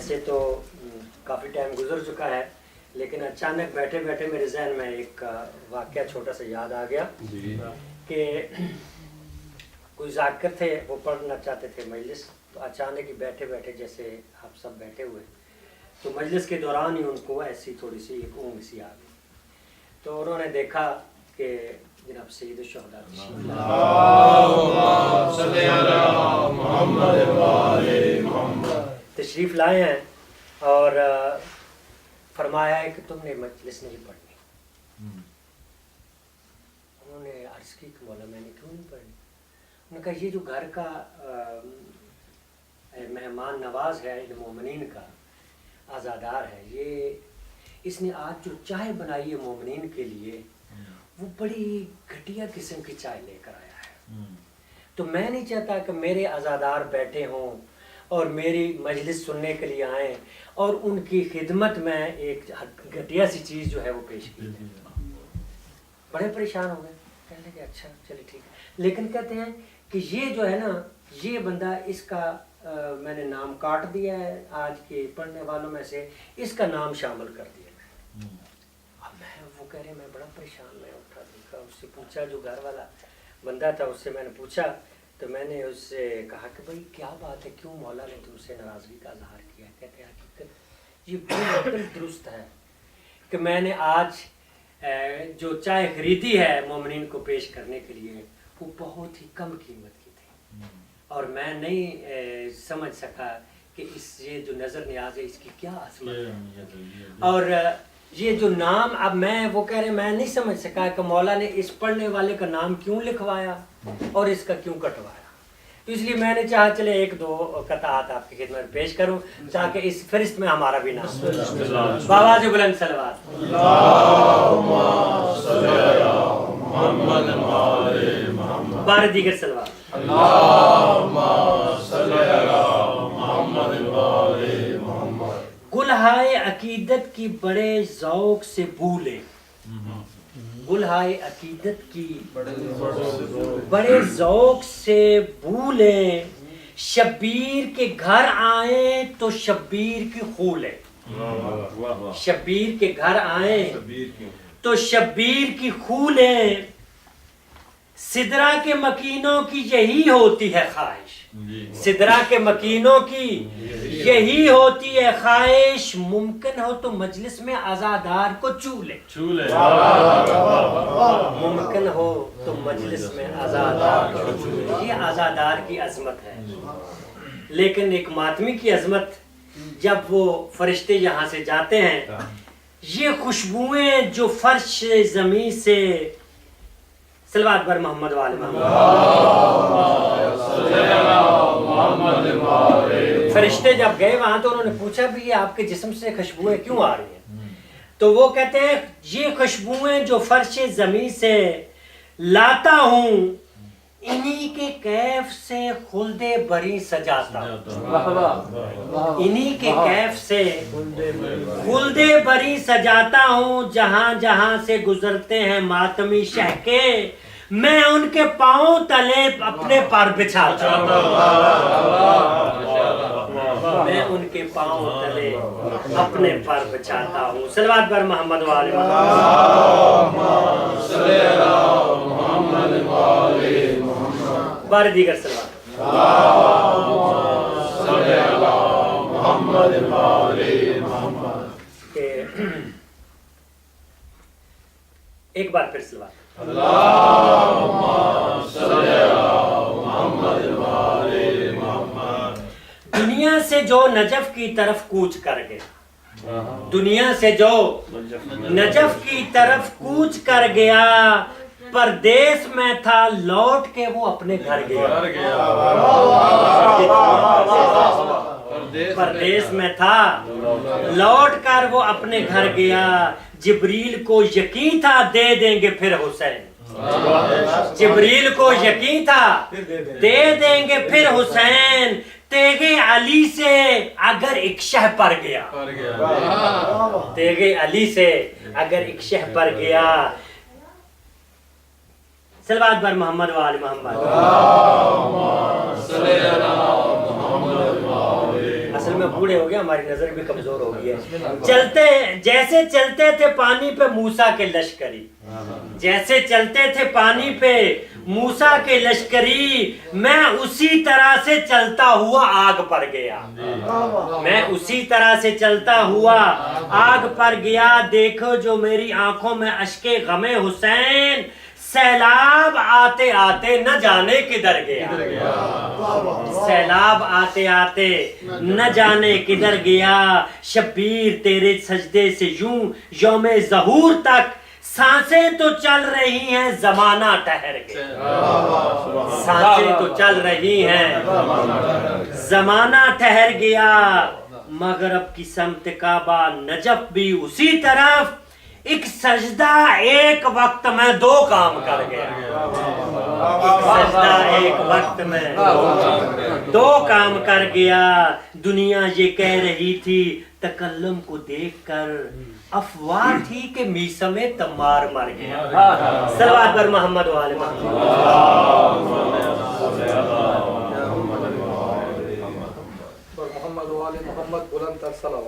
ایسے تو کافی ٹائم گزر چکا ہے، لیکن اچانک بیٹھے بیٹھے میرے ذہن میں ایک واقعہ چھوٹا سا یاد آ گیا کہ کوئی ذاکر تھے، وہ پڑھنا چاہتے تھے مجلس، تو اچانک ہی بیٹھے بیٹھے جیسے آپ سب بیٹھے ہوئے تو مجلس کے دوران ہی ان کو ایسی تھوڑی سی ایک اونگ سی آ گئی، تو انہوں نے دیکھا کہ جناب سید الشہداء تشریف لائے ہیں اور فرمایا ہے کہ تم نے مجلس نہیں پڑھنی۔ انہوں نے عرض کی کہ مولا میں نے کیوں نہیں پڑھنی؟ انہوں نے کہا یہ جو گھر کا مہمان نواز ہے ان مومنین کا، عزادار ہے، یہ اس نے آج جو چائے بنائی ہے مومنین کے لیے وہ بڑی گھٹیا قسم کی چائے لے کر آیا ہے، تو میں نہیں چاہتا کہ میرے عزادار بیٹھے ہوں اور میری مجلس سننے کے لیے آئیں اور ان کی خدمت میں ایک گھٹیا سی چیز جو ہے وہ پیش کی جائے۔ بڑے پریشان ہو گئے، کہنے لگے اچھا چلے ٹھیک ہے، لیکن کہتے ہیں کہ یہ جو ہے نا یہ بندہ، اس کا میں نے نام کاٹ دیا ہے، آج کے پڑھنے والوں میں سے اس کا نام شامل کر دیا۔ اب میں وہ کہہ رہے میں بڑا پریشان، میں اٹھا دیکھا، اس سے پوچھا، جو گھر والا بندہ تھا اس سے میں نے پوچھا، تو میں نے اس سے کہا کہ بھائی کیا بات ہے، کیوں مولا نے تم سے ناراضگی کا اظہار کیا ہے؟ کہتے ہیں حقیقت یہ بالکل درست ہے کہ میں نے آج جو چائے خریدی ہے مومنین کو پیش کرنے کے لیے وہ بہت ہی کم قیمت کی تھی، اور میں نہیں سمجھ سکا کہ اس یہ جو نظر نیاز ہے اس کی کیا عظمت ہے، اور یہ جو نام اب میں وہ کہہ رہے میں نہیں سمجھ سکا کہ مولا نے اس پڑھنے والے کا نام کیوں لکھوایا اور اس کا کیوں کٹوایا، تو اس لیے میں نے چاہا چلے ایک دو قطعات آپ کی خدمت میں پیش کروں تاکہ اس فہرست میں ہمارا بھی نام بابا جو بلند صلوات بار دیگر صلوات گلہائے عقیدت کی بڑے ذوق سے بھولے، گلہائے عقیدت کی بڑے ذوق سے بھولے، شبیر کے گھر آئیں تو شبیر کی خولے، شبیر کے گھر آئیں تو شبیر کی خولیں، سدرا کے مکینوں کی یہی ہوتی ہے خواہش، سدرا کے مکینوں کی یہی ہوتی ہے خواہش، ممکن ہو تو مجلس میں عزادار کو چولے، ممکن ہو تو مجلس میں عزادار کو چولے، یہ عزادار کی عظمت ہے۔ لیکن ایک ماتمی کی عظمت، جب وہ فرشتے یہاں سے جاتے ہیں، یہ خوشبوئیں جو فرش زمین سے، صلوات بر محمد وآل محمد، فرشتے جب گئے وہاں تو انہوں نے پوچھا بھی یہ آپ کے جسم سے خوشبوئیں کیوں آ رہی ہیں؟ تو وہ کہتے ہیں یہ خوشبوئیں جو فرش زمین سے لاتا ہوں، انہی کے کیف سے خلد بری سجاتا ہوں، انہی کے کیف سے خلد بری سجاتا ہوں، جہاں جہاں سے گزرتے ہیں ماتمی شہ کے، میں ان کے پاؤں تلے اپنے پر بچھاتا ہوں، میں ان کے پاؤں تلے اپنے پر بچھاتا ہوں۔ صلوات بر محمد وآل محمد، بار دیگر صلوات۔ ایک بار پھر صلوات۔ دنیا سے جو نجف کی طرف کوچ کر گیا، دنیا سے جو نجف کی طرف کوچ کر گیا، پردیس میں تھا لوٹ کے وہ اپنے گھر گیا، پردیس میں تھا لوٹ کر وہ اپنے گھر گیا، جبریل کو یقین تھا دے دیں گے پھر حسین، جبریل کو یقین تھا دے دیں گے پھر حسین، تیغ علی سے اگر ایک شہ پر گیا، تیغ علی سے اگر ایک شہ پر گیا، صلوات بر محمد و آل محمد۔ اصل میں بوڑھے ہو گئے, ہماری نظر بھی کمزور ہو گئی ہے. چلتے جیسے چلتے تھے پانی پہ موسیٰ کے لشکری, جیسے چلتے تھے پانی پہ موسیٰ کے لشکری, میں اسی طرح سے چلتا ہوا آگ پر گیا, میں اسی طرح سے چلتا ہوا آگ پر گیا. دیکھو جو میری آنکھوں میں اشک غم حسین, سیلاب آتے آتے نہ جانے کدھر گیا, سیلاب آتے آتے نہ جانے کدھر گیا. شبیر تیرے سجدے سے یوں یوم ظہور تک سانسیں تو چل رہی ہیں, زمانہ ٹھہر گیا, سانسیں تو چل رہی ہیں, زمانہ ٹھہر گیا. مغرب کی سمت کعبہ, نجف بھی اسی طرف, ایک سجدہ ایک وقت میں دو کام کر گیا, ایک سجدہ ایک وقت میں دو کام کر گیا. دنیا یہ کہہ رہی تھی تکلم کو دیکھ کر, افواہ تھی کہ میثم تمار مر گیا. صلوات پر محمد و آل محمد. محمد و آل محمد بلند تر صلوات.